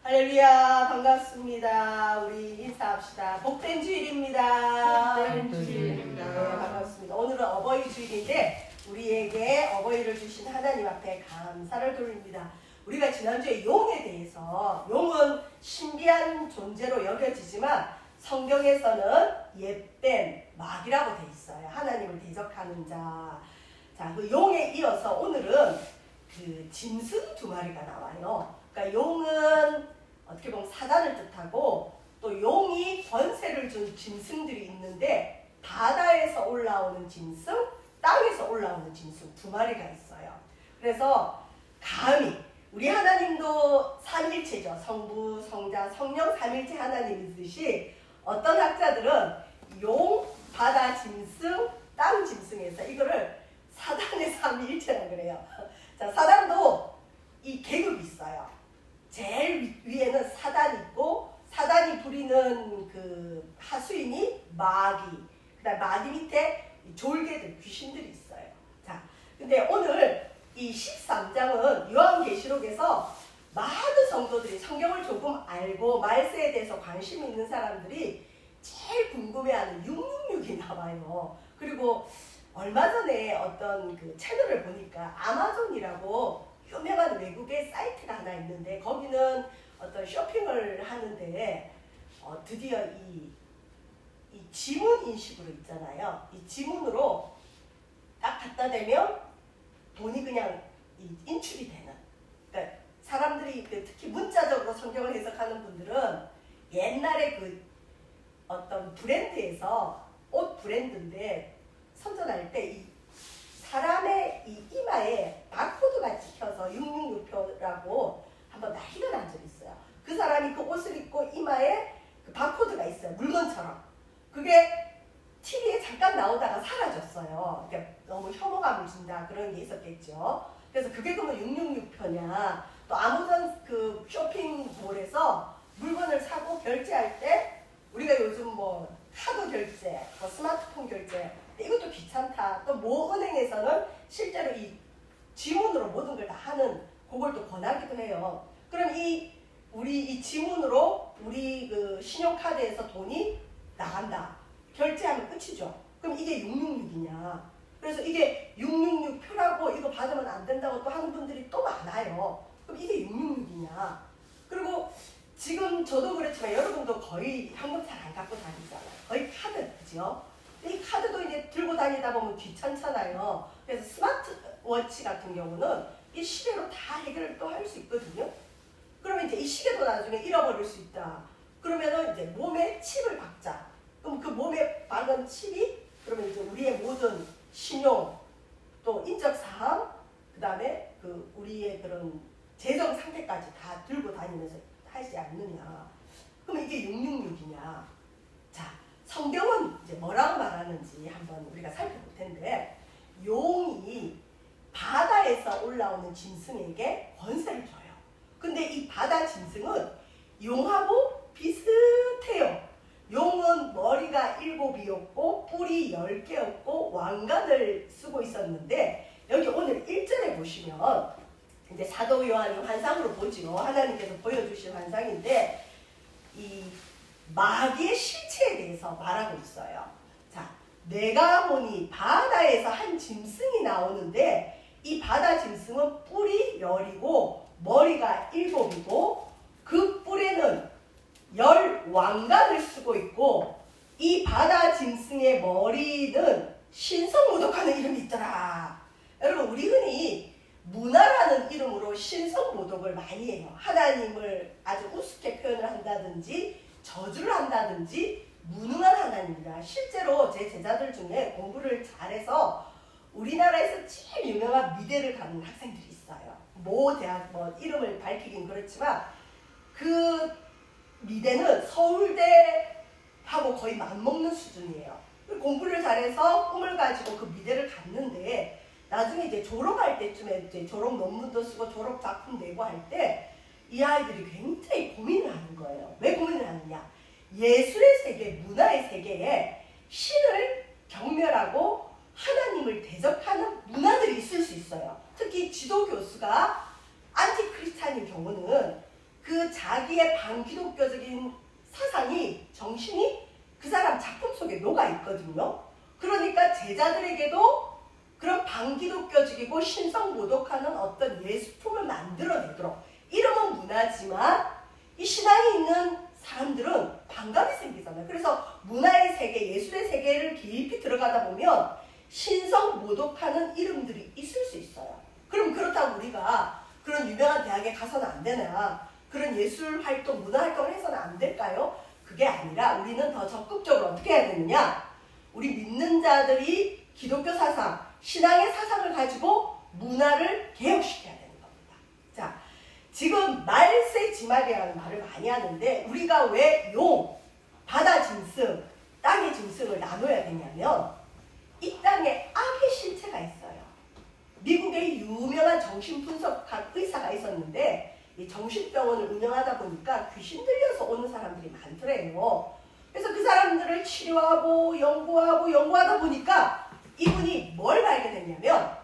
할렐루야, 반갑습니다. 우리 인사합시다. 복된 주일입니다. 복된 주일입니다. 네, 반갑습니다. 오늘은 어버이 주일인데 우리에게 어버이를 주신 하나님 앞에 감사를 돌립니다. 우리가 지난주에 용에 대해서, 용은 신비한 존재로 여겨지지만 성경에서는 옛뱀, 마귀라고 돼 있어요. 하나님을 대적하는 자. 자, 그 용에 이어서 오늘은 그 짐승 두 마리가 나와요. 그러니까 용은 어떻게 보면 사단을 뜻하고, 또 용이 권세를 준 짐승들이 있는데 바다에서 올라오는 짐승, 땅에서 올라오는 짐승 두 마리가 있어요. 그래서 감히 우리 하나님도 삼일체죠. 성부, 성자, 성령 삼일체 하나님이듯이 어떤 학자들은 용, 바다 짐승, 땅 짐승에서 이거를 사단의 삼위일체라고 그래요. 자, 사단도 이 계급이 있어요. 제일 위에는 사단이 있고, 사단이 부리는 그 하수인이 마귀, 그다음 마귀 밑에 졸개들, 귀신들이 있어요. 자, 근데 오늘 이 13장은 요한계시록에서 많은 성도들이 성경을 조금 알고 말세에 대해서 관심 있는 사람들이 제일 궁금해하는 666이 나와요. 그리고 얼마 전에 어떤 그 채널을 보니까 아마존이라고 유명한 외국의 사이트가 하나 있는데, 거기는 어떤 쇼핑을 하는데 드디어 이 지문 인식으로 있잖아요. 이 지문으로 딱 갖다 대면 돈이 그냥 인출이 되는. 그러니까 사람들이 특히 문자적으로 성경을 해석하는 분들은 옛날에 그 어떤 브랜드에서, 옷 브랜드인데 선전할 때 이 사람의 이 이마에 바코드가 찍혀서 666표라고 한번 난리가 난 적이 있어요. 그 사람이 그 옷을 입고 이마에 그 바코드가 있어요. 물건처럼. 그게 TV에 잠깐 나오다가 사라졌어요. 그러니까 너무 혐오감을 준다, 그런 게 있었겠죠. 그래서 그게 그러면 666표냐. 또 아마존 그 쇼핑몰에서 물건을 사고 결제할 때 우리가 요즘 뭐 카드 결제, 뭐 스마트폰 결제, 이것도 귀찮다. 또 모 은행에서는 실제로 이 지문으로 모든 걸 다 하는, 그걸 또 권하기도 해요. 그럼 우리 이 지문으로 우리 그 신용카드에서 돈이 나간다. 결제하면 끝이죠. 그럼 이게 666이냐. 그래서 이게 666표라고 이거 받으면 안 된다고 또 하는 분들이 또 많아요. 그럼 이게 666이냐. 그리고 지금 저도 그렇지만 여러분도 거의 현금 잘 안 갖고 다니잖아요. 거의 카드죠. 이 카드도 이제 들고 다니다 보면 귀찮잖아요. 그래서 스마트워치 같은 경우는 이 시계로 다 해결을 또 할 수 있거든요. 그러면 이제 이 시계도 나중에 잃어버릴 수 있다. 그러면은 이제 몸에 칩을 박자. 그럼 그 몸에 박은 칩이 그러면 이제 우리의 모든 신용, 또 인적사항, 그 다음에 그 우리의 그런 재정 상태까지 다 들고 다니면서 하지 않느냐. 그러면 이게 666이냐. 자, 성경은 이제 뭐라고 말하는지 한번 우리가 살펴볼 텐데, 용이 바다에서 올라오는 짐승에게 권세를 줘요. 근데 이 바다 짐승은 용하고 비슷해요. 용은 머리가 7이었고 뿔이 10개였고 왕관을 쓰고 있었는데, 여기 오늘 1절에 보시면 이제 사도 요한이 환상으로 보지요. 하나님께서 보여주신 환상인데 이 마귀의 실체에 대해서 말하고 있어요. 자, 내가 보니 바다에서 한 짐승이 나오는데, 이 바다 짐승은 뿔이 10이고 머리가 7이고 그 뿔에는 10 왕관을 쓰고 있고, 이 바다 짐승의 머리는 신성모독하는 이름이 있더라. 여러분, 우리 흔히 문화라는 이름으로 신성모독을 많이 해요. 하나님을 아주 우습게 표현을 한다든지 저주를 한다든지 무능한 하나님이다. 실제로 제 제자들 중에 공부를 잘해서 우리나라에서 제일 유명한 미대를 가는 학생들이 있어요. 모 대학 뭐 이름을 밝히긴 그렇지만 그 미대는 서울대하고 거의 맞먹는 수준이에요. 공부를 잘해서 꿈을 가지고 그 미대를 갔는데, 나중에 이제 졸업할 때쯤에 이제 졸업 논문도 쓰고 졸업 작품 내고 할 때 이 아이들이 굉장히 고민을 하는 거예요. 왜 고민을 하느냐? 예술의 세계, 문화의 세계에 신을 경멸하고 하나님을 대적하는 문화들이 있을 수 있어요. 특히 지도 교수가 안티크리스찬인 경우는 그 자기의 반기독교적인 사상이, 정신이 그 사람 작품 속에 녹아 있거든요. 그러니까 제자들에게도 그런 반기독교적이고 신성모독하는 어떤 예술품을 만들어내도록, 이름은 문화지만 이 신앙이 있는 사람들은 반감이 생기잖아요. 그래서 문화의 세계, 예술의 세계를 깊이 들어가다 보면 신성모독하는 이름들이 있을 수 있어요. 그럼 그렇다고 우리가 그런 유명한 대학에 가서는 안 되나, 그런 예술활동, 문화활동을 해서는 안 될까요? 그게 아니라 우리는 더 적극적으로 어떻게 해야 되느냐, 우리 믿는 자들이 기독교 사상, 신앙의 사상을 가지고 문화를 개혁시켜야 되는 겁니다. 자, 지금 말세지말이라는 말을 많이 하는데 우리가 왜 용, 바다 짐승, 땅의 짐승을 나눠야 되냐면 이 땅에 악의 실체가 있어요. 미국의 유명한 정신분석학 의사가 있었는데 이 정신병원을 운영하다 보니까 귀신 들려서 오는 사람들이 많더래요. 그래서 그 사람들을 치료하고 연구하다 보니까 이분이 뭘 발견했냐면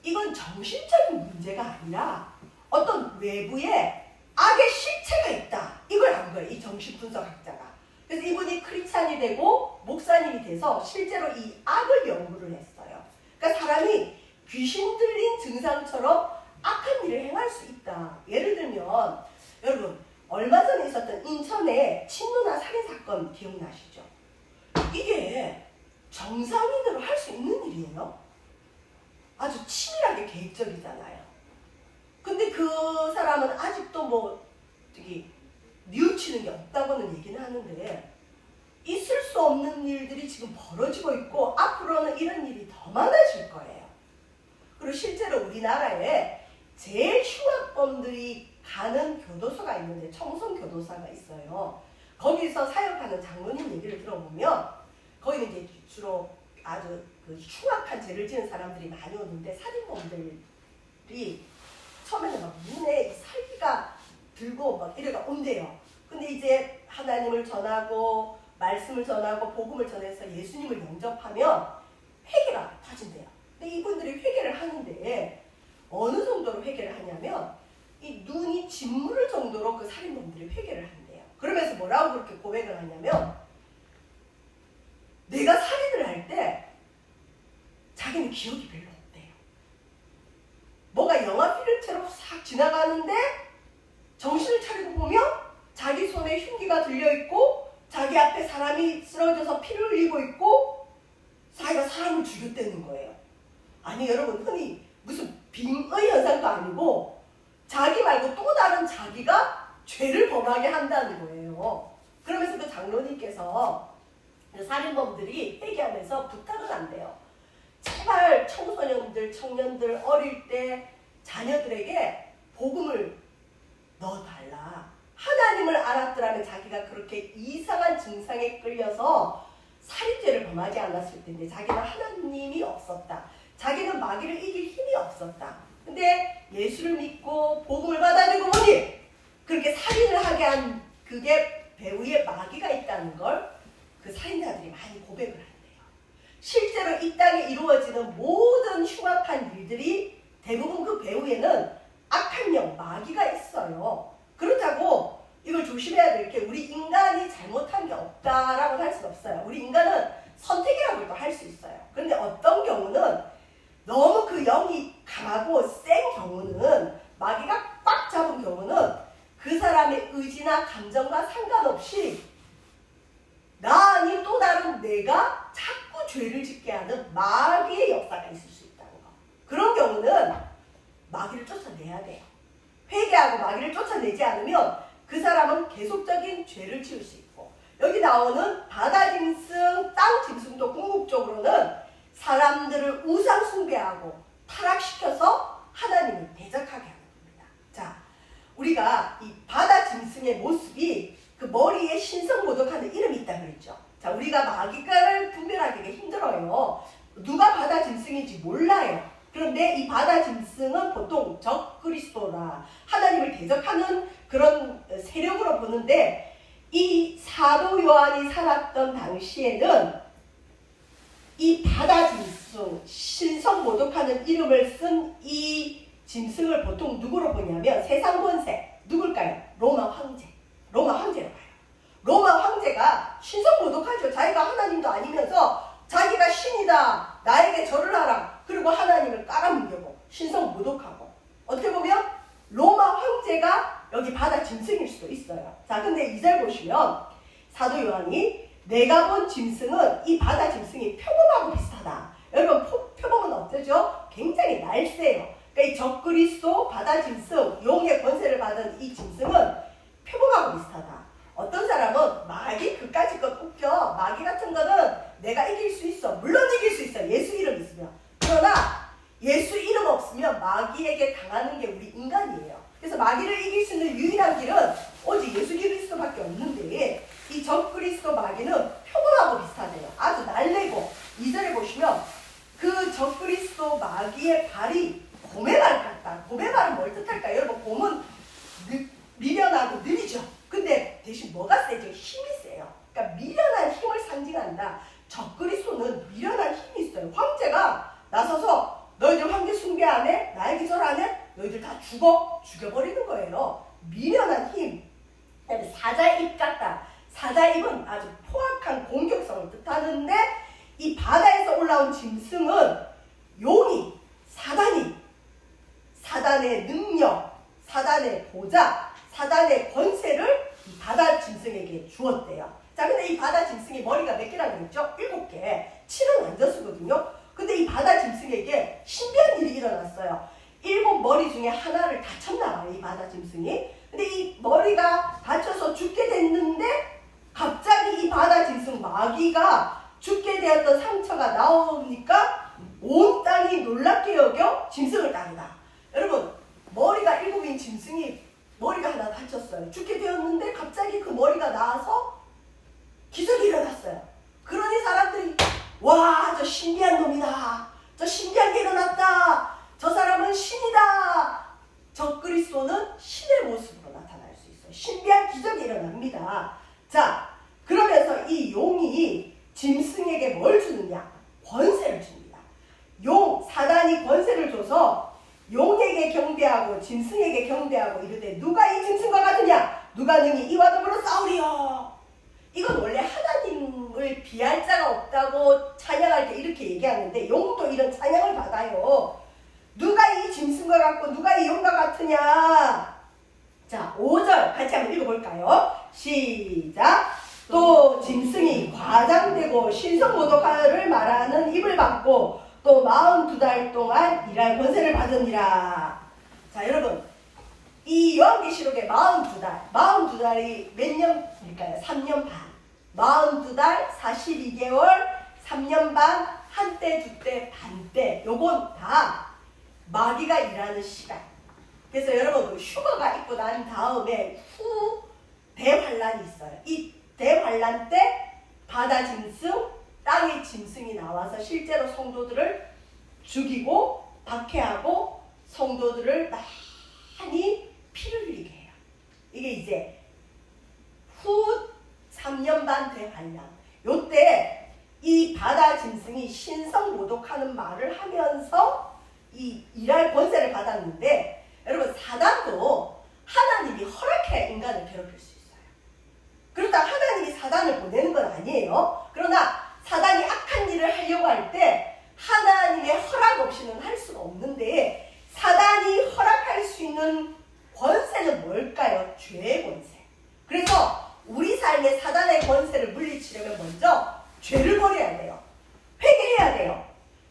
이건 정신적인 문제가 아니라 어떤 외부에 악의 실체가 있다. 이걸 안 거예요. 이 정신분석학자가. 그래서 이분이 크리스찬이 되고 목사님이 돼서 실제로 이 악을 연구를 했어요. 그러니까 사람이 귀신 들린 증상처럼 악한 일을 행할 수 있다. 예를 들면 여러분 얼마 전에 있었던 인천의 친누나 살인사건 기억나시죠? 이게 정상인으로 할 수 있는 일이에요. 아주 치밀하게 계획적이잖아요. 근데 그 사람은 아직도 뭐 뉘우치는 게 없다고는 얘기는 하는데 있을 수 없는 일들이 지금 벌어지고 있고 앞으로는 이런 일이 더 많아질 거예요. 그리고 실제로 우리나라에 제일 흉악범들이 가는 교도소가 있는데 청송교도소가 있어요. 거기서 사역하는 장로님 얘기를 들어보면 거기는 이제 주로 아주 그 흉악한 죄를 지은 사람들이 많이 오는데 살인범들이 처음에는 막 문에 살기가 들고 막 이래가 온대요. 근데 이제 하나님을 전하고 말씀을 전하고 복음을 전해서 예수님을 영접하면 회개가 터진대요. 근데 이분들이 회개를 하는데 어느 정도로 회개를 하냐면 이 눈이 짓무를 정도로 그 살인범들이 회개를 한대요. 그러면서 뭐라고 그렇게 고백을 하냐면 내가 살인을 할 때 자기는 기억이 별로 없대요. 뭐가 영화 필름처럼 싹 지나가는데 정신을 차리고 보면 자기 손에 흉기가 들려있고 자기 앞에 사람이 쓰러져서 피를 흘리고 있고 자기가 사람을 죽였다는 거예요. 아니 여러분 흔히 무슨 빙의 현상도 아니고 자기 말고 또 다른 자기가 죄를 범하게 한다는 거예요. 그러면서 그 장로님께서 살인범들이 회개하면서 부탁을 한대요. 제발 청소년들, 청년들 어릴 때 자녀들에게 복음을 넣어달라. 하나님을 알았더라면 자기가 그렇게 이상한 증상에 끌려서 살인죄를 범하지 않았을 텐데 자기는 하나님이 없었다. 자기는 마귀를 이길 힘이 없었다. 근데 예수를 믿고 복음을 받아들이고 보니 그렇게 살인을 하게 한 그게 배후에 마귀가 있다는 걸 그 살인자들이 많이 고백을 한대요. 실제로 이 땅에 이루어지는 모든 흉악한 일들이 대부분 그 배후에는 악한 영, 마귀가 있어요. 그렇다고 이걸 조심해야 될 게 우리 인간이 잘못한 게 없다라고 할 수 없어요. 우리 인간은 선택이라고 할 수 있어요. 그런데 어떤 경우는 너무 그 영이 강하고 센 경우는 마귀가 꽉 잡은 경우는 그 사람의 의지나 감정과 상관없이 나 아닌 또 다른 내가 자꾸 죄를 짓게 하는 마귀의 역사가 있을 수 있다는 거. 그런 경우는 마귀를 쫓아내야 돼요. 회개하고 마귀를 쫓아내지 않으면 그 사람은 계속적인 죄를 지을 수 있고 여기 나오는 바다 짐승, 땅 짐승도 궁극적으로는 사람들을 우상 숭배하고 타락시켜서 하나님을 대적하게 하는 겁니다. 자, 우리가 이 바다 짐승의 모습이 그 머리에 신성모독하는 이름이 있다 그랬죠. 자, 우리가 마귀를 분별하기가 힘들어요. 누가 바다 짐승인지 몰라요. 그런데 이 바다 짐승은 보통 적그리스도라 하나님을 대적하는 그런 세력으로 보는데 이 사도 요한이 살았던 당시에는 이 바다 짐승, 신성모독하는 이름을 쓴 이 짐승을 보통 누구로 보냐면 세상 권세, 누굴까요? 로마 황제. 로마 황제로 가요. 로마 황제가 신성모독하죠. 자기가 하나님도 아니면서 자기가 신이다. 나에게 절을 하라. 그리고 하나님을 깔아뭉개고 신성모독하고. 어떻게 보면 로마 황제가 여기 바다 짐승일 수도 있어요. 자, 근데 2절 보시면 사도 요한이 내가 본 짐승은 이 바다 짐승이 표범하고 비슷하다. 여러분 표범은 어쩌죠? 굉장히 날쌔요. 그러니까 이 적그리스도 바다 짐승, 용의 권세를 받은 이 짐승은 표범하고 비슷하다. 어떤 사람은 마귀 그까짓 것 웃겨. 마귀 같은 거는 내가 이길 수 있어. 물론 이길 수 있어. 예수 이름 있으면. 그러나 예수 이름 없으면 마귀에게 당하는 게 우리 인간이에요. 그래서 마귀를 이길 수 있는 유일한 길은 오직 예수 그리스도밖에 없는데 이 적그리스도 마귀는 표범하고 비슷하대요. 아주 날래고 2절에 보시면 그 적그리스도 마귀의 발이 곰의 발 같다. 곰의 발은 뭘 뜻할까요? 여러분 곰은 미련하고 느리죠. 근데 대신 뭐가 세죠? 힘이 세요. 그러니까 미련한 힘을 상징한다. 적그리스도는 미련한 힘이 있어요. 황제가 나서서 너희들 황제 숭배 안 해? 나에게 절 안 해? 너희들 다 죽여버리는 거예요. 미련한 힘. 그다음에 사자의 입 같다. 사자의 입은 아주 포악한 공격성을 뜻하는데 이 바다에서 올라온 짐승은 용이 사단의 능력, 사단의 보좌, 사단의 권세를 이 바다 짐승에게 주었대요. 자, 근데 이 바다 짐승이 머리가 몇 개라고 그랬죠? 7개. 7은 완전수거든요. 근데 이 바다 짐승에게 신비한 일이 일어났어요. 7 머리 중에 하나를 다쳤나 봐요, 이 바다 짐승이. 근데 이 머리가 다쳐서 죽게 됐는데 갑자기 이 바다 짐승 마귀가 죽게 되었던 상처가 나오니까 온 땅이 놀랍게 여겨 짐승을 따르다. 여러분 머리가 7인 짐승이 머리가 하나 다쳤어요. 죽게 되었는데 갑자기 그 머리가 나와서 기적이 일어났어요. 그러니 사람들이 와, 저 신비한 놈이다. 저 신비한 게 일어났다. 저 사람은 신이다. 적그리스도는 신의 모습으로 나타날 수 있어요. 신비한 기적이 일어납니다. 자, 그러면서 이 용이 짐승에게 뭘 주느냐? 권세를 줍니다. 사단이 권세를 줘서 용에게 경배하고 짐승에게 경배하고 이르되 누가 이 짐승과 같으냐? 누가 능히 이와 더불어 싸우리요? 이건 원래 하나님을 비할 자가 없다고 찬양할 때 이렇게 얘기하는데 용도 이런 찬양을 받아요. 누가 이 짐승과 같고 누가 이 용과 같으냐? 자, 5절 같이 한번 읽어볼까요? 시작! 또 짐승이 과장되고 신성모독하를 말하는 입을 받고 또 42달 동안 일할 권세를 받으니라. 자, 여러분 이 요한계시록의 42달이 몇 년일까요? 3년 반. 42달 42개월 3년 반, 한때 두때 반때. 요건 다 마귀가 일하는 시간. 그래서 여러분 휴가가 있고 난 다음에 후 대환란이 있어요. 이 대환란 때 바다 짐승, 땅의 짐승이 나와서 실제로 성도들을 죽이고 박해하고 성도들을 많이 피를 흘리게 해요. 이게 이제 후 3년 반 대환란. 요때 이 바다 짐승이 신성모독하는 말을 하면서 이 일할 권세를 받았는데 여러분 사단도 하나님이 허락해야 인간을 괴롭힐 수 있어요. 그렇다 하나님이 사단을 보내는 건 아니에요. 그러나 사단이 악한 일을 하려고 할 때 하나님의 허락 없이는 할 수가 없는데 사단이 허락할 수 있는 권세는 뭘까요? 죄의 권세. 그래서 우리 삶에 사단의 권세를 물리치려면 먼저 죄를 버려야 돼요. 회개해야 돼요.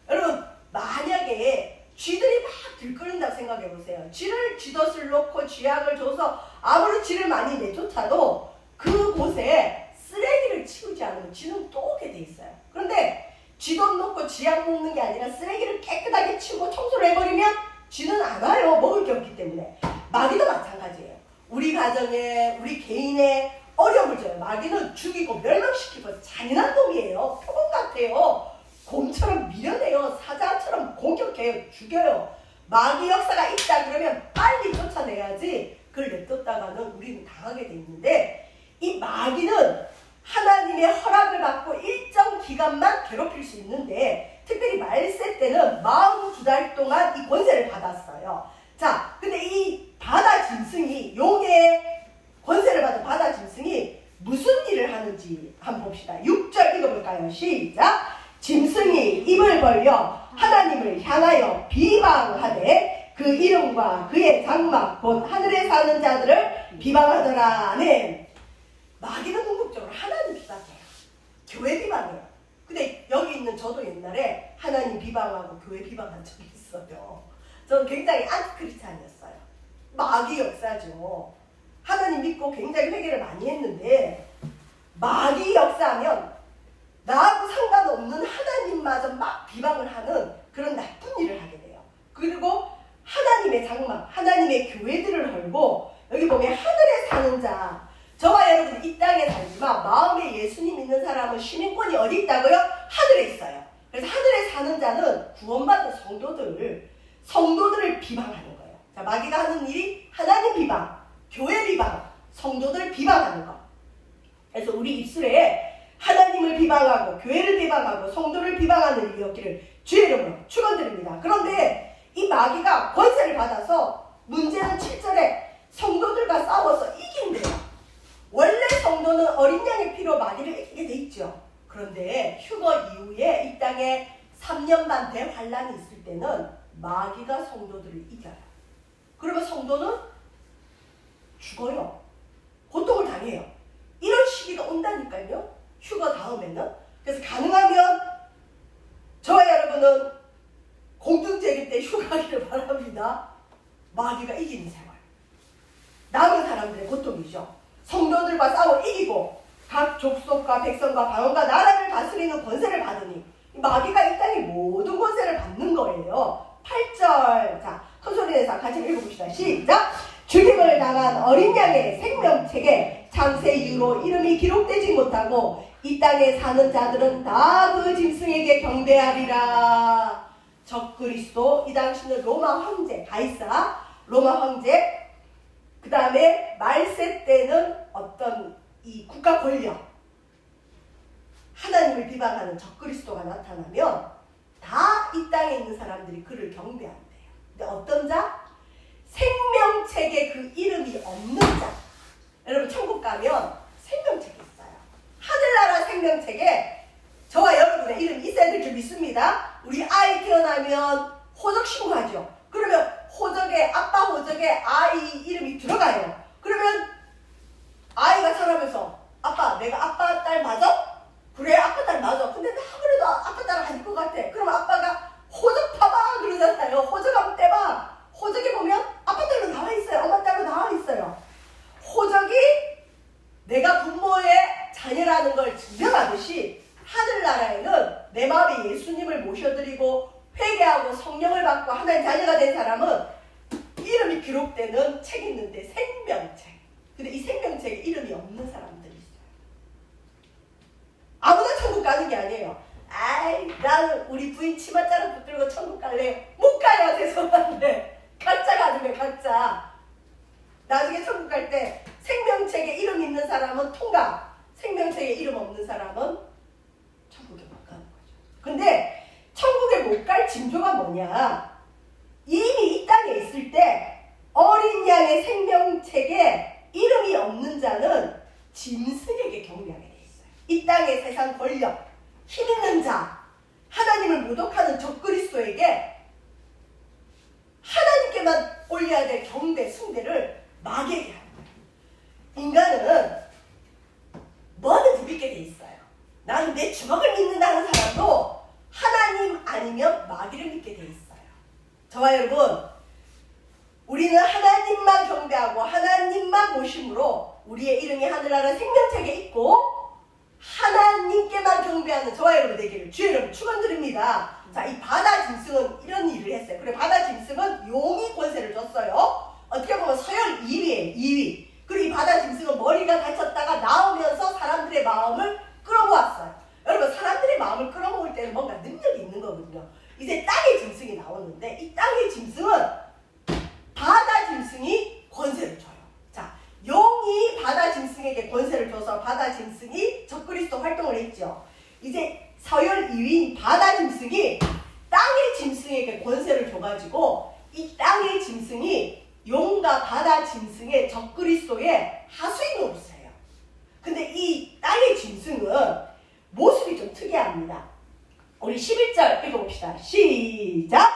여러분 만약에 쥐들이 막 들끓는다고 생각해 보세요. 쥐덫을 놓고 쥐약을 줘서 아무리 쥐를 많이 내쫓아도 그곳에 쓰레기를 치우지 않으면 쥐는 또 오게 돼 있어요. 그런데 쥐덫 놓고 쥐약 먹는 게 아니라 쓰레기를 깨끗하게 치우고 청소를 해버리면 쥐는 안 와요. 먹을 게 없기 때문에. 마귀도 마찬가지예요. 우리 가정에 우리 개인의 어려움을 줘요. 마귀는 죽이고 멸망시키고 잔인한 놈이에요. 표범 같아요. 곰처럼 밀어내요. 사자처럼 공격해요. 죽여요. 마귀 역사가 있다 그러면 빨리 쫓아내야지 그걸 냅뒀다가는 우리는 당하게 돼 있는데 이 마귀는 하나님의 허락을 받고 일정 기간만 괴롭힐 수 있는데 특별히 말세 때는 42달 동안 이 권세를 받았어요. 자, 근데 이 바다 짐승이 용의 읽어볼까요? 시작! 짐승이 입을 벌려 하나님을 향하여 비방하되 그 이름과 그의 장막 곧 하늘에 사는 자들을 비방하더라. 아멘. 마귀는 궁극적으로 하나님 비방해요. 교회 비방해요. 근데 여기 있는 저도 옛날에 하나님 비방하고 교회 비방한 적이 있어요. 저는 굉장히 안티크리스찬이었어요. 마귀 역사죠. 하나님 믿고 굉장히 회개를 많이 했는데 마귀 역사하면 나하고 상관없는 하나님마저 막 비방을 하는 그런 나쁜 일을 하게 돼요. 그리고 하나님의 장막, 하나님의 교회들을 헐고 여기 보면 하늘에 사는 자, 저와 여러분 이 땅에 살지만 마음에 예수님 있는 사람은 시민권이 어디 있다고요? 하늘에 있어요. 그래서 하늘에 사는 자는 구원받은 성도들을 비방하는 거예요. 자, 마귀가 하는 일이 하나님 비방, 교회 비방, 성도들 비방하는 거. 그래서 우리 입술에 하나님을 비방하고 교회를 비방하고 성도를 비방하는 일이 없기를 주의 이름으로 축원드립니다. 그런데 이 마귀가 권세를 받아서 문제는 7절에 성도들과 싸워서 이긴대요. 원래 성도는 어린 양의 피로 마귀를 이기게 돼 있죠. 그런데 휴거 이후에 이 땅에 3년 반 대환란이 있을 때는 마귀가 성도들을 이겨요. 그러면 성도는 죽어요. 고통을 당해요. 이런 시기가 온다니까요. 휴거 다음에는. 그래서 가능하면 저와 여러분은 공동체일 때 휴가하기를 바랍니다. 마귀가 이기는 생활. 남은 사람들의 고통이죠. 성도들과 싸워 이기고 각 족속과 백성과 방언과 나라를 다스리는 권세를 받으니 마귀가 이 땅의 모든 권세를 받는 거예요. 8절. 자, 큰 소리 내서 같이 읽어봅시다. 시작! 죽임을 당한 어린 양의 생명책에 창세 이후로 이름이 기록되지 못하고 이 땅에 사는 자들은 다 그 짐승에게 경배하리라. 적그리스도, 이 당시는 로마 황제, 가이사, 로마 황제, 그 다음에 말세 때는 어떤 이 국가 권력, 하나님을 비방하는 적그리스도가 나타나면 다 이 땅에 있는 사람들이 그를 경배한대요. 근데 어떤 자? 생명책에 그 이름이 없는 자. 여러분 천국 가면 생명책이 있어요. 하늘나라 생명책에 저와 여러분의 이름이 있어야 될 줄 믿습니다. 우리 아이 태어나면 호적 신고하죠. 그러면 호적에 아빠 호적에 아이 이름이 들어가요. 그러면 아이가 자라면서 아빠 내가 아빠 딸 맞아? 그래 아빠 딸 맞아. 근데 나 그래도 아빠 딸 아닐 것 같아. 그럼 아빠가 호적 봐봐 그러잖아요. 호적 한번 떼봐. 호적에 보면 아빠 딸로 나와 있어요. 엄마 딸로 나와 있어요. 호적이 내가 부모의 자녀라는 걸 증명하듯이 하늘나라에는 내 마음에 예수님을 모셔드리고 회개하고 성령을 받고 하나님 자녀가 된 사람은 이름이 기록되는 책이 있는데 생명책. 근데 이 생명책에 이름이 없는 사람들이 있어요. 아무나 천국 가는 게 아니에요. 아이 나는 우리 부인 치맛자루 붙들고 천국 갈래. 못 가요. 죄송한데 각자 가는 각자. 나중에 천국 갈 때 생명책에 이름 있는 사람은 통과, 생명책에 이름 없는 사람은 천국에 못 가는 거죠. 근데 천국에 못 갈 징조가 뭐냐? 이미 이 땅에 있을 때 어린 양의 생명책에 이름이 없는 자는 짐승에게 경배하게 돼 있어요. 이 땅의 세상 권력, 힘 있는 자, 하나님을 모독하는 적그리스도에게 하나님께만 올려야 될 경배, 숭배를 마귀에게 하는 거예요. 인간은 뭐든지 믿게 돼 있어요. 나는 내 주먹을 믿는다는 사람도 하나님 아니면 마귀를 믿게 돼 있어요. 저와 여러분, 우리는 하나님만 경배하고 하나님만 모심으로 우리의 이름이 하늘나라 생명책에 있고 하나님께만 경배하는 저와 여러분 되기를 주의 이름으로 축원드립니다. 자, 이 바다 짐승은 이런 일을 했어요. 그리고 바다 짐승은 용이 권세를 줬어요. 어떻게 보면 서열 2위예요. 2위. 그리고 이 바다 짐승은 머리가 다쳤다가 나오면서 사람들의 마음을 끌어모았어요. 여러분 사람들의 마음을 끌어모을 때는 뭔가 능력이 있는 거거든요. 이제 땅의 짐승이 나오는데 이 땅의 짐승은 바다 짐승이 권세를 줘요. 자, 용이 바다 짐승에게 권세를 줘서 바다 짐승이 적그리스도 활동을 했죠. 이제 서열 2위인 바다 짐승이 땅의 짐승에게 권세를 줘가지고 이 땅의 짐승이 용과 바다 짐승의 적그리스도의 하수인 노릇을 해요. 근데 이 땅의 짐승은 모습이 좀 특이하죠. 시작.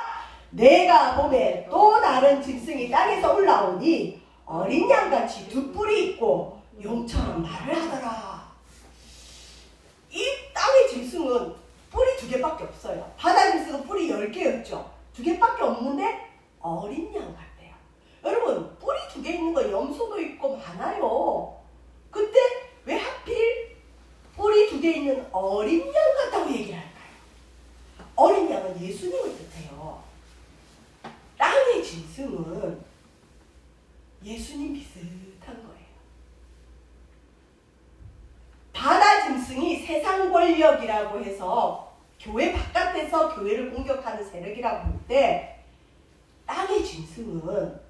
내가 봄에 또 다른 짐승이 땅에서 올라오니 어린 양같이 두 뿔이 있고 용처럼 말을 하더라. 이 땅의 짐승은 뿔이 2개밖에 없어요. 바다 짐승은 뿔이 10개였죠. 2개밖에 없는데 어린 양 같대요. 여러분, 뿔이 2개 있는 거 염소도 있고 많아요. 근데 왜 하필 뿔이 2개 있는 어린 양 같다고 얘기를 할까요? 어린 양은 예수님을 뜻해요. 땅의 짐승은 예수님 비슷한 거예요. 바다 짐승이 세상 권력이라고 해서 교회 바깥에서 교회를 공격하는 세력이라고 할 때, 땅의 짐승은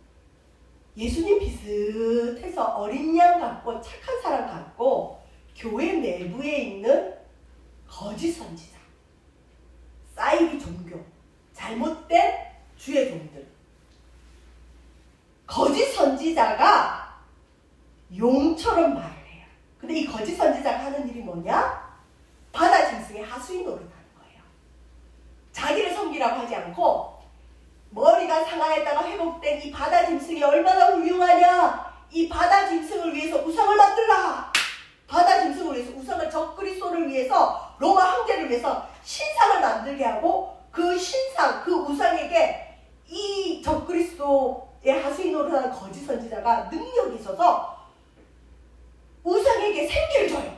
예수님 비슷해서 어린 양 같고 착한 사람 같고 교회 내부에 있는 거짓 선지자, 사이비 종교, 잘못된 주의 종들, 거짓 선지자가 용처럼 말을 해요. 근데 이 거짓 선지자가 하는 일이 뭐냐? 바다 짐승의 하수인 노릇하는 거예요. 자기를 섬기라고 하지 않고 머리가 상하였다가 회복된 이 바다 짐승이 얼마나 훌륭하냐? 이 바다 짐승을 위해서 우상을 만들라. 바다 짐승을 위해서 우상을, 적그리스도를 위해서, 로마 황제를 위해서 신상을 만들게 하고, 그 신상, 그 우상에게 이 적그리스도의 하수인 노릇하는 거짓 선지자가 능력이 있어서 우상에게 생기를 줘요.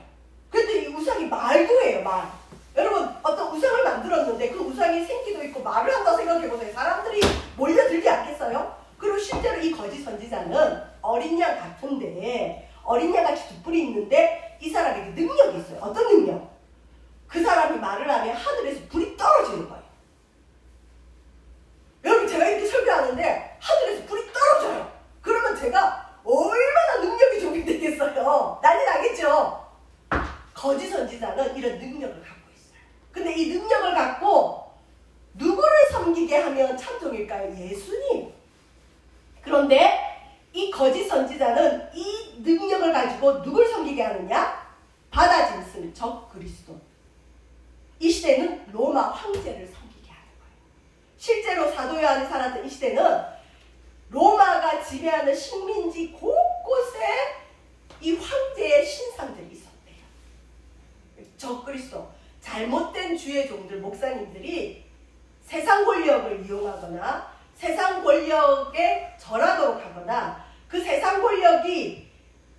그랬더니 이 우상이 말도 해요, 말. 여러분, 어떤 우상을 만들었는데 그 우상이 생기도 있고 말을 한다고 생각해보세요. 사람들이 몰려들지 않겠어요? 그리고 실제로 이 거짓 선지자는 어린 양 같은데, 어린 양같이 두 뿔이 있는데 이 사람에게 능력이 있어요. 어떤 능력? 그 사람이 말을 하면 하늘에서 불이 떨어지는 거예요. 여러분, 제가 이렇게 설교하는데 하늘에서 불이 떨어져요. 그러면 제가 얼마나 능력이 좋게 되겠어요? 난리 나겠죠? 거짓 선지자는 이런 능력을 갖고 있어요. 근데 이 능력을 갖고 누구를 섬기게 하면 참종일까요? 예수님. 그런데 이 거짓 선지자는 이 능력을 가지고 누굴 섬기게 하느냐? 바다 짐승, 적그리스도. 이 시대는 로마 황제를 섬기게 하는 거예요. 실제로 사도 요한이 살았던 이 시대는 로마가 지배하는 식민지 곳곳에 이 황제의 신상들이 있었대요. 적그리스도, 잘못된 주의 종들, 목사님들이 세상 권력을 이용하거나 세상 권력에 절하도록 하거나 그 세상 권력이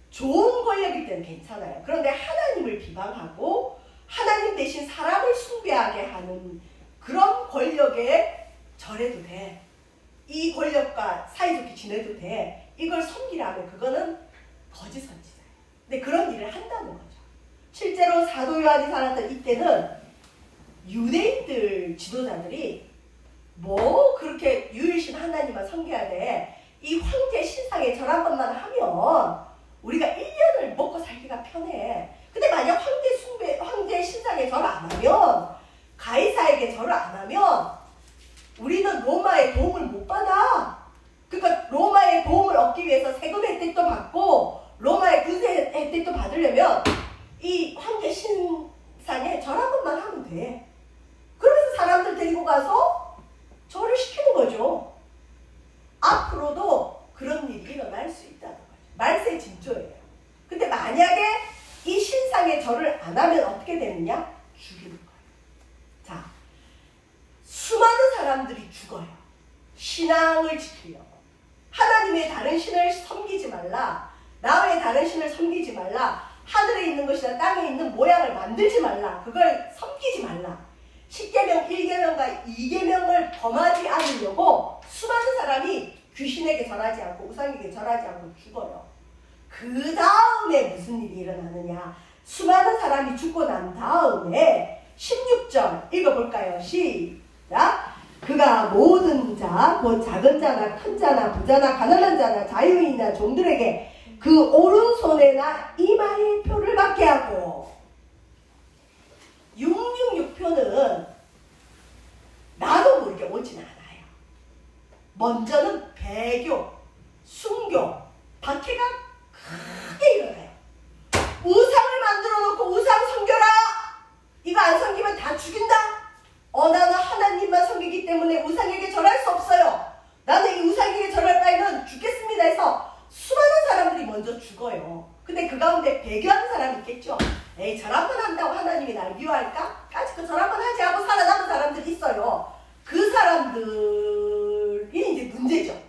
좋은 권력일 때는 괜찮아요. 그런데 하나님을 비방하고 하나님 대신 사람을 숭배하게 하는 그런 권력에 절해도 돼. 이 권력과 사이좋게 지내도 돼. 이걸 섬기라면 그거는 거짓 선지자예요. 근데 그런 일을 한다는 거죠. 실제로 사도 요한이 살았던 이때는 유대인들 지도자들이 뭐 그렇게 유일신 하나님만 섬겨야 돼. 이 황제 신상에 절 한 번만 하면 우리가 1년을 먹고 살기가 편해. 근데 만약 황제 신상에 절 안 하면, 가이사에게 절을 안 하면 우리는 로마의 도움을 못 받아. 그러니까 로마의 도움을 얻기 위해서 세금 혜택도 받고 로마의 군세 혜택도 받으려면 이 황제 신상에 절 한 번만 하면 돼. 그러면서 사람들 데리고 가서 절을 시키는 거죠. 앞으로도 그런 일이 일어날 수 있다는 거죠. 말세 진조예요. 근데 만약에 이 신상에 절을 안 하면 어떻게 되느냐? 죽이는 거예요. 자, 수많은 사람들이 죽어요. 신앙을 지키려고. 하나님의 다른 신을 섬기지 말라. 나 외에 다른 신을 섬기지 말라. 하늘에 있는 것이나 땅에 있는 모양을 만들지 말라. 그걸 섬기지 말라. 10계명, 1계명과 2계명을 범하지 않으려고 수많은 사람이 귀신에게 절하지 않고 우상에게 절하지 않고 죽어요. 그 다음에 무슨 일이 일어나느냐? 수많은 사람이 죽고 난 다음에 16절 읽어볼까요? 시작! 그가 모든 자, 곧 작은 자나 큰 자나 부자나 가난한 자나 자유인이나 종들에게 그 오른손에나 이마에 표를 받게 하고, 666표는 나도 모르게 오지는 않아요. 먼저는 배교, 순교, 박해가 크게 일어나요. 우상을 만들어 놓고 우상 섬겨라! 이거 안 섬기면 다 죽인다? 나는 하나님만 섬기기 때문에 떨어져 죽어요. 근데 그 가운데 배교하는 사람이 있겠죠. 에이, 저런 건 한다고 하나님이 날 미워할까? 까짓 거 저런 건 하지 하고 살아남은 사람들이 있어요. 그 사람들이 이제 문제죠.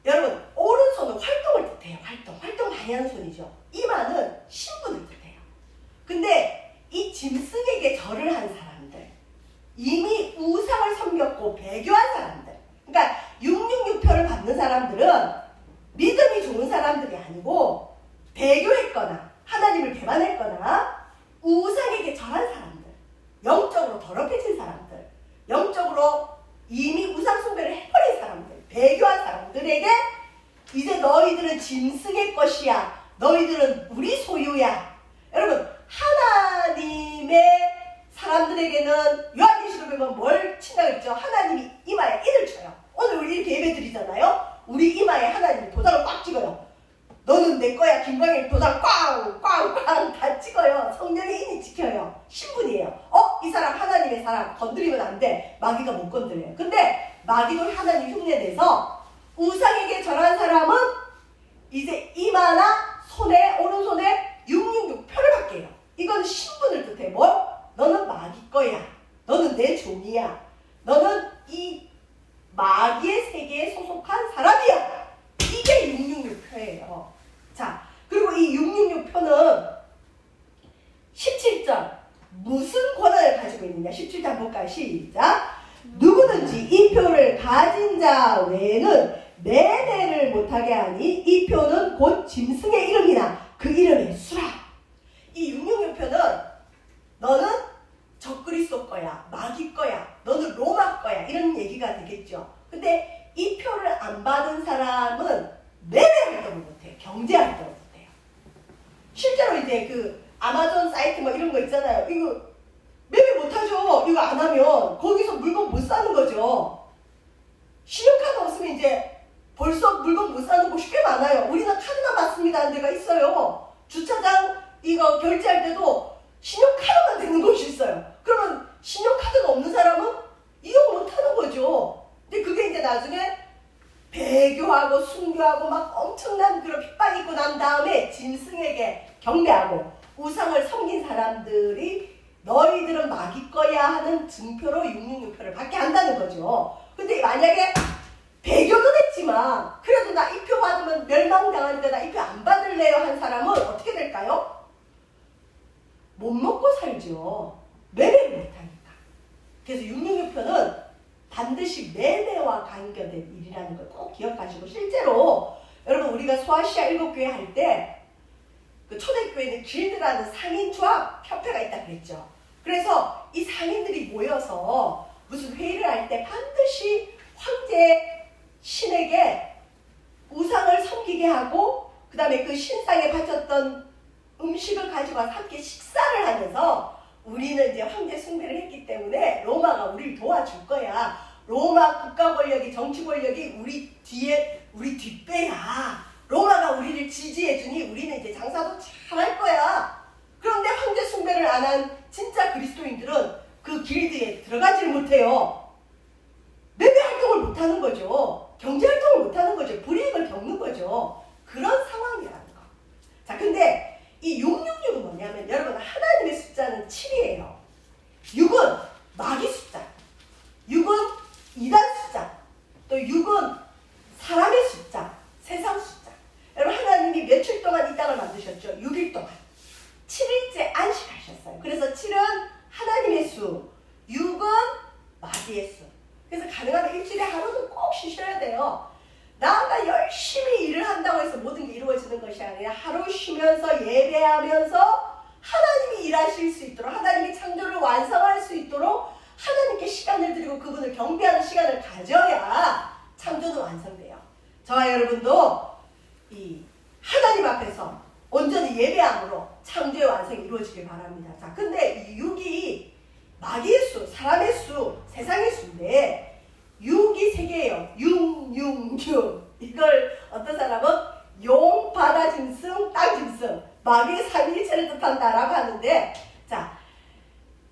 여러분, 오른손은 활동을 뜻해요. 활동 많이 하는 손이죠. 이마는 신분을 뜻해요. 근데 이 짐승에게 절을 한 사람들, 이미 우상을 섬겼고 배교한 사람들, 그러니까 666표를 받는 사람들은 믿음이 좋은 사람들이 아니고 배교했거나 하나님을 배반했거나 우상에게 절한 사람들, 영적으로 더럽혀진 사람들, 영적으로 이미 우상 숭배를 해버린 사람들, 배교한 사람들에게 이제 너희들은 짐승의 것이야, 너희들은 우리 소유야. 여러분, 하나님의 사람들에게는 요한계시록 보면 뭘 친다고 했죠? 하나님이 이마에 인을 쳐요. 오늘 우리 이렇게 예배 드리잖아요. 우리 이마에 하나님이 도장을 꽉 찍어요. 너는 내 거야. 김광일 도장 꽝꽝꽝 다 찍어요. 성령의 인이 지켜요. 신분이에요. 이 사람 하나님의 사람, 건드리면 안 돼. 마귀가 못 건드려요. 근데 마귀도 하나님 흉내내서 우상에게 절한 사람은 이제 이마나 손에, 오른손에 666표를 받게 해요. 이건 신분을 뜻해. 뭘? 너는 마귀 거야. 너는 내 종이야. 너는 이 마귀의 세계에 소속한 사람이야. 이게 666표예요. 자, 그리고 이 666표는 17절 무슨 권한을 가지고 있느냐? 17절 한번 볼까요? 시작. 누구든지 이 표를 가진 자 외에는 매매를 못하게 하니 이 표는 곧 짐승의 이름이나 그 이름의 수라. 이 666표는 너는 적그리스도 거야, 마귀 거야, 너는 로마 거야, 이런 얘기가 되겠죠. 근데 이 표를 안 받은 사람은 매매 활동을 못해요. 경제 활동을 못해요. 실제로 이제 그 아마존 사이트 뭐 이런 거 있잖아요. 이거 매매 못하죠. 이거 안 하면 거기서 물건 못 사는 거죠. 신용카드 없으면 이제 벌써 물건 못 사는 곳이 꽤 많아요. 우리는 카드만 받습니다 하는 데가 있어요. 주차장 이거 결제할 때도 신용카드만 되는 곳이 있어요. 그러면 신용카드가 없는 사람은 이용 못하는 거죠. 근데 그게 이제 나중에 배교하고 순교하고 막 엄청난 그런 핍박 입고 난 다음에 짐승에게 경배하고 우상을 섬긴 사람들이 너희들은 마귀 거야 하는 증표로 666표를 받게 한다는 거죠. 근데 만약에 배교는 했지만 그래도 나 이 표 받으면 멸망당하니까 나 이 표 안 받을래요 한 사람은 어떻게 될까요? 못 먹고 살죠. 매매를 못하니까. 그래서 666표는 반드시 매매와 관계된 일이라는 걸 꼭 기억하시고, 실제로 여러분 우리가 소아시아 7교회 할 때 그 초대교회는 길드라는 상인 조합 협회가 있다 그랬죠. 그래서 이 상인들이 모여서 무슨 회의를 할 때 반드시 황제 신에게 우상을 섬기게 하고 그 다음에 그 신상에 바쳤던 음식을 가지고 와서 함께 식사를 하면서 우리는 이제 황제 숭배를 했기 때문에 로마가 우리를 도와줄 거야. 로마 국가 권력이, 정치 권력이 우리 뒤에, 우리 뒷배야. 로마가 우리를 지지해주니 우리는 이제 장사도 잘할 거야. 그런데 황제 숭배를 안 한 진짜 그리스도인들은 그 길드에 들어가지를 못해요. 매매 활동을 못하는 거죠. 경제 활동을 못하는 거죠. 불이익을 겪는 거죠. 그런 상황이라는 거. 자, 근데 이 666은 뭐냐면 여러분, 하나님의 숫자는 7이에요. 6은 마귀 숫자, 6은 이단 숫자, 또 6은 사람의 숫자, 세상 숫자. 여러분, 하나님이 며칠 동안 이 땅을 만드셨죠? 6일 동안 7일째 안식하셨어요. 그래서 7은 하나님의 수, 6은 마귀의 수. 그래서 가능하면 일주일에 하루는 꼭 쉬셔야 돼요. 나가 열심히 일을 한다고 해서 모든 게 이루어지는 것이 아니라 하루 쉬면서 예배하면서 하나님이 일하실 수 있도록, 하나님이 창조를 완성할 수 있도록 하나님께 시간을 드리고 그분을 경배하는 시간을 가져야 창조는 완성돼요. 저와 여러분도 이 하나님 앞에서 온전히 예배함으로 창조의 완성이 이루어지길 바랍니다. 자, 근데 이 6이 마귀의 수, 사람의 수, 세상의 수인데 6이 3개예요. 6, 6, 6. 이걸 어떤 사람은 용, 바다 짐승, 땅 짐승, 마귀의 삼위일체를 뜻한다라고 하는데, 자,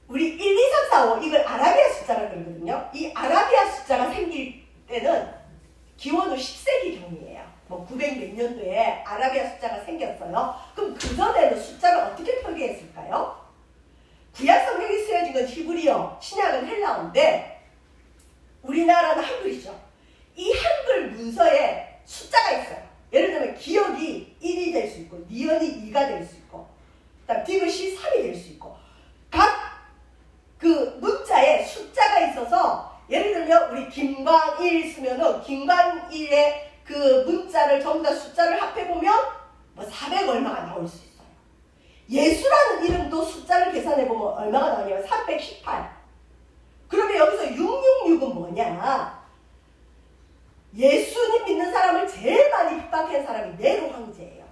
우리 1, 2, 3, 4, 5 이걸 아라비아 숫자라고 그러거든요. 이 아라비아 숫자가 생길 때는 기원 후 10세기 경이에요. 뭐 900 몇 년도에 아라비아 숫자가 생겼어요. 그럼 그전에는 숫자를 어떻게 표기했을까요? 구약 성경이 쓰여진 건 히브리어, 신약은 헬라어인데 우리나라는 한글이죠. 이 한글 문서에 숫자가 있어요. 예를 들면 기억이 1이 될 수 있고 니은이 2가 될 수 있고 그다음 디귿이 3이 될 수 있고 각 그 문자에 숫자가 있어서 예를 들면 우리 김광일 쓰면은 김광일의 그 문자를 전부 다 숫자를 합해보면 뭐 400 얼마가 나올 수 있어요. 예수라는 이름도 숫자를 계산해보면 얼마가 나오냐면 318. 그러면 여기서 666은 뭐냐? 예수님 믿는 사람을 제일 많이 핍박한 사람이 네로 황제예요.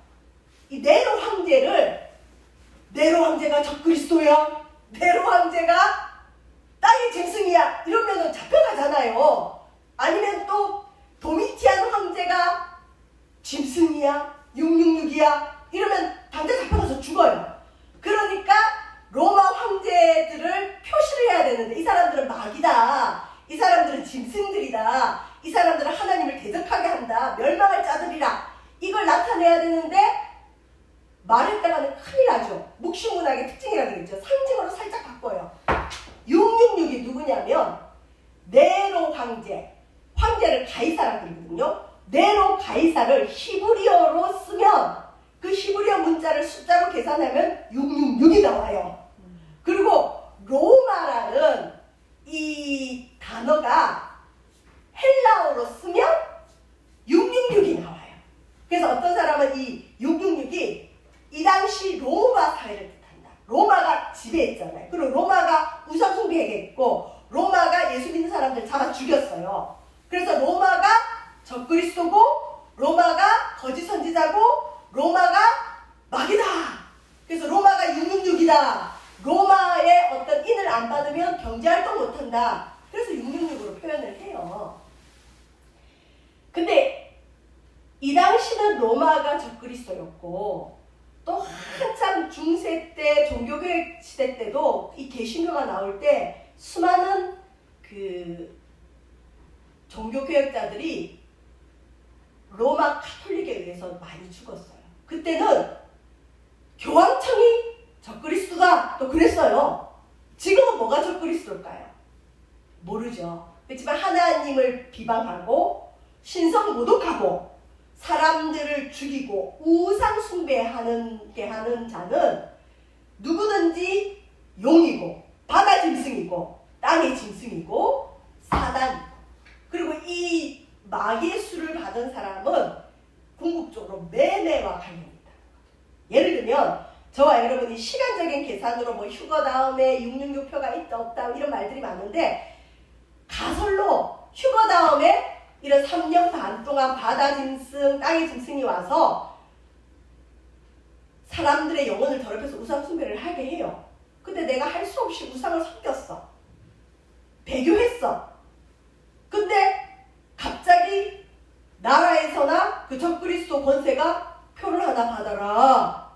이 네로 황제를 네로 황제가 적그리스도야? 네로 황제가 땅의 짐승이야? 이러면 잡혀가잖아요. 아니면 또 도미티안 황제가 짐승이야? 666이야? 이러면 당장 잡혀가서 죽어요. 그러니까 로마 황제들을 표시를 해야 되는데 이 사람들은 마귀다. 이 사람들은 짐승들이다. 이 사람들은 하나님을 대적하게 한다. 멸망할 자들이라. 이걸 나타내야 되는데 말했다가는 큰일 나죠. 묵시문학의 특징이라고 그랬죠. 상징으로 살짝 바꿔요. 666이 누구냐면 네로 황제. 황제를 가이사라고 그러거든요. 네로 가이사를 히브리어로 쓰면 그 히브리어 문자를 숫자로 계산하면 666이 나와요. 그리고 로마라는 이 단어가 헬라어로 쓰면 666이 나와요. 그래서 어떤 사람은 이 666이 이 당시 로마 사회를 뜻한다. 로마가 지배했잖아요. 그리고 로마가 우상숭배했고 로마가 예수 믿는 사람들 잡아 죽였어요. 그래서 로마가 적그리스도고 로마가 거짓 선지자고 로마가 마귀다. 그래서 로마가 666이다. 로마의 어떤 인을 안 받으면 경제활동 못한다. 그래서 666으로 표현을 해요. 근데 이 당시는 로마가 적그리스도였고 또 한참 중세 때 종교개혁 시대 때도 이 개신교가 나올 때 수많은 그 종교개혁자들이 로마 카톨릭에 의해서 많이 죽었어요. 그때는 교황청이 적그리스도다 또 그랬어요. 지금은 뭐가 적그리스도일까요? 모르죠. 그렇지만 하나님을 비방하고 신성 모독하고 사람들을 죽이고 우상 숭배하는 게 하는 자는 누구든지 용이고 바다 짐승이고 땅의 짐승이고 사단 그리고 이 마귀의 수를 받은 사람은 궁극적으로 매매와 관련이 있다. 예를 들면 저와 여러분이 시간적인 계산으로 뭐 휴거 다음에 666표가 있다 없다 이런 말들이 많은데 가설로 휴거 다음에 이런 3년 반 동안 바다 짐승, 땅의 짐승이 와서 사람들의 영혼을 더럽혀서 우상 숭배를 하게 해요. 근데 내가 할 수 없이 우상을 섬겼어. 배교했어. 근데 갑자기 나라에서나 그 적그리스도 권세가 표를 하나 받아라.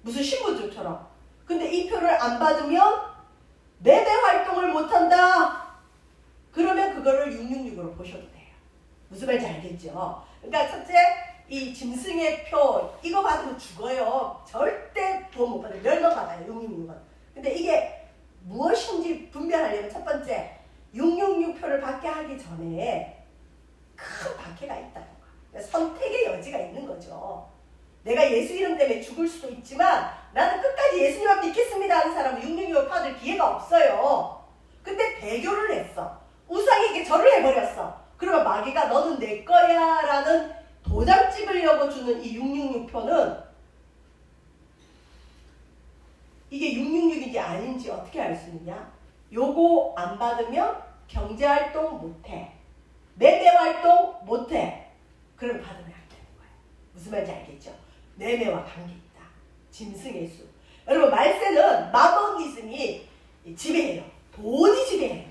무슨 신분증처럼. 근데 이 표를 안 받으면 매매 활동을 못한다. 그러면 그거를 666으로 보셔도 돼요. 무슨 말인지 알겠죠? 그러니까 첫째, 이 짐승의 표 이거 받으면 죽어요. 절대 구원 못 받아요. 멸망받아요. 666은. 근데 이게 무엇인지 분별하려면 첫 번째 666표를 받게 하기 전에 큰 박해가 있다는 거. 그러니까 선택의 여지가 있는 거죠. 내가 예수 이름 때문에 죽을 수도 있지만 나는 끝까지 예수님만 믿겠습니다 하는 사람은 666을 받을 기회가 없어요. 근데 배교를 했어. 우상에게 절을 해버렸어. 그러면 마귀가 너는 내 거야 라는 도장 찍으려고 주는 이 666표는 이게 666인지 아닌지 어떻게 알 수 있냐? 요거 안 받으면 경제활동 못해. 매매활동 못해. 그럼 받으면 안 되는 거예요. 무슨 말인지 알겠죠? 매매와 관계 있다. 짐승의 수. 여러분 말세는 마모니즘이 지배해요. 돈이 지배해요.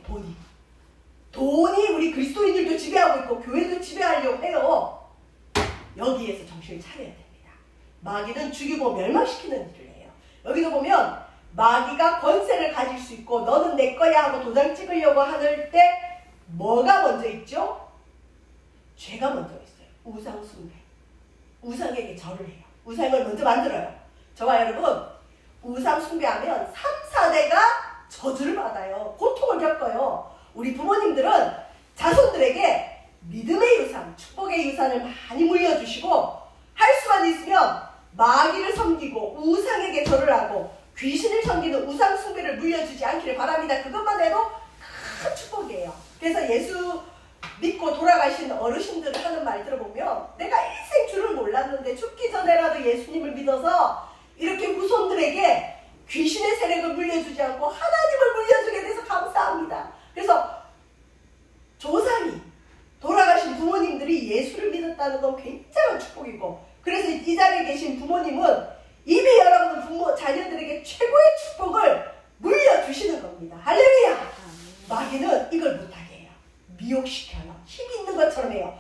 돈이 우리 그리스도인들도 지배하고 있고 교회도 지배하려고 해요. 여기에서 정신을 차려야 됩니다. 마귀는 죽이고 멸망시키는 일을 해요. 여기도 보면 마귀가 권세를 가질 수 있고 너는 내 거야 하고 도장 찍으려고 하는 때 뭐가 먼저 있죠? 죄가 먼저 있어요. 우상 숭배. 우상에게 절을 해요. 우상을 먼저 만들어요. 저와 여러분, 우상 숭배하면 3, 4대가 저주를 받아요. 고통을 겪어요. 우리 부모님들은 자손들에게 믿음의 유산, 축복의 유산을 많이 물려주시고 할 수만 있으면 마귀를 섬기고 우상에게 절을 하고 귀신을 섬기는 우상 숭배를 물려주지 않기를 바랍니다. 그것만 해도 큰 축복이에요. 그래서 예수 믿고 돌아가신 어르신들 하는 말 들어보면 내가 일생 줄을 몰랐는데 죽기 전에라도 예수님을 믿어서 이렇게 후손들에게 귀신의 세력을 물려주지 않고 하나님을 물려주게 돼서 감사합니다. 그래서 조상이 돌아가신 부모님들이 예수를 믿었다는 건 굉장한 축복이고, 그래서 이 자리에 계신 부모님은 이미 여러분 부모 자녀들에게 최고의 축복을 물려주시는 겁니다. 할렐루야. 마귀는 이걸 못하게 해요. 미혹시켜요. 힘이 있는 것처럼 해요.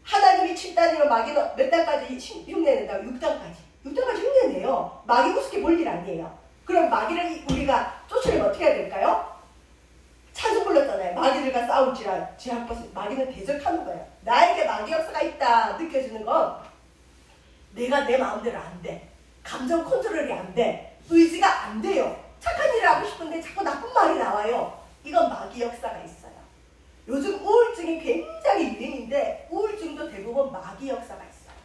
하나님이 7단이면 마귀는 몇 단까지 흉내낸다고? 6단까지. 6단까지 흉내내요. 마귀 우습게 볼 일 아니에요. 그럼 마귀를 우리가 쫓으려면 어떻게 해야 될까요? 찬송 불렀잖아요. 마귀들과 싸울지라 제 앞에서 마귀는 대적하는 거예요. 나에게 마귀 역사가 있다 느껴지는 건 내가 내 마음대로 안 돼. 감정 컨트롤이 안 돼. 의지가 안 돼요. 착한 일을 하고 싶은데 자꾸 나쁜 말이 나와요. 이건 마귀 역사가 있어요. 요즘 우울증이 굉장히 유행인데 우울증도 대부분 마귀 역사가 있어요.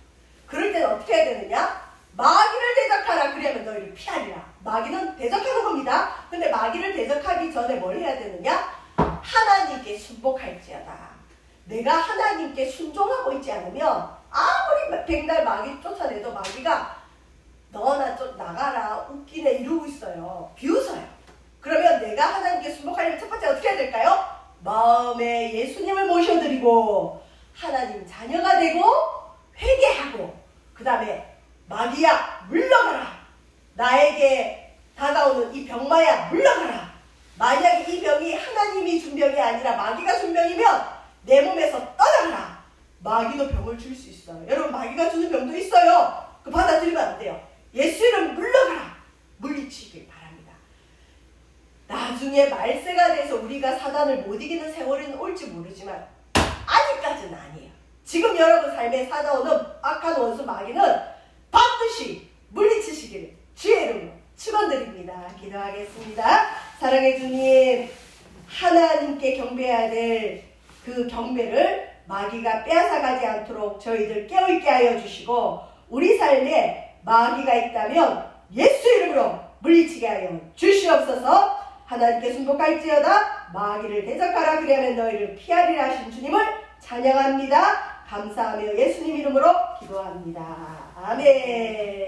그럴 때는 어떻게 해야 되느냐? 마귀를 대적하라. 그러면 너희를 피하리라. 마귀는 대적하는 겁니다. 근데 마귀를 대적하기 전에 뭘 해야 되느냐? 하나님께 순복할지어다. 내가 하나님께 순종하고 있지 않으면 아무리 백날 마귀 쫓아내도 마귀가 너나 좀 나가라 웃기네 이러고 있어요. 비웃어요. 그러면 내가 하나님께 순복하려면 첫 번째 어떻게 해야 될까요? 마음에 예수님을 모셔드리고 하나님 자녀가 되고 회개하고, 그 다음에 마귀야 물러가라. 나에게 다가오는 이 병마야 물러가라. 만약에 이 병이 하나님이 준 병이 아니라 마귀가 준 병이면 내 몸에서 떠나가라. 마귀도 병을 줄 수 있어요. 여러분, 마귀가 주는 병도 있어요. 그 받아들이면 안 돼요. 예수 이름 물러가라. 물리치길 바랍니다. 나중에 말세가 돼서 우리가 사단을 못 이기는 세월은 올지 모르지만 아직까지는 아니에요. 지금 여러분 삶에 사나오는 악한 원수 마귀는 반드시 물리치시기를 주의 이름으로 축원드립니다. 기도하겠습니다. 사랑의 주님, 하나님께 경배해야 될 그 경배를 마귀가 빼앗아가지 않도록 저희들 깨어있게 하여 주시고, 우리 삶에 마귀가 있다면 예수 이름으로 물리치게 하여 주시옵소서. 하나님께 순복할지어다. 마귀를 대적하라. 그리하면 너희를 피하리라 하신 주님을 찬양합니다. 감사하며 예수님 이름으로 기도합니다. 아멘.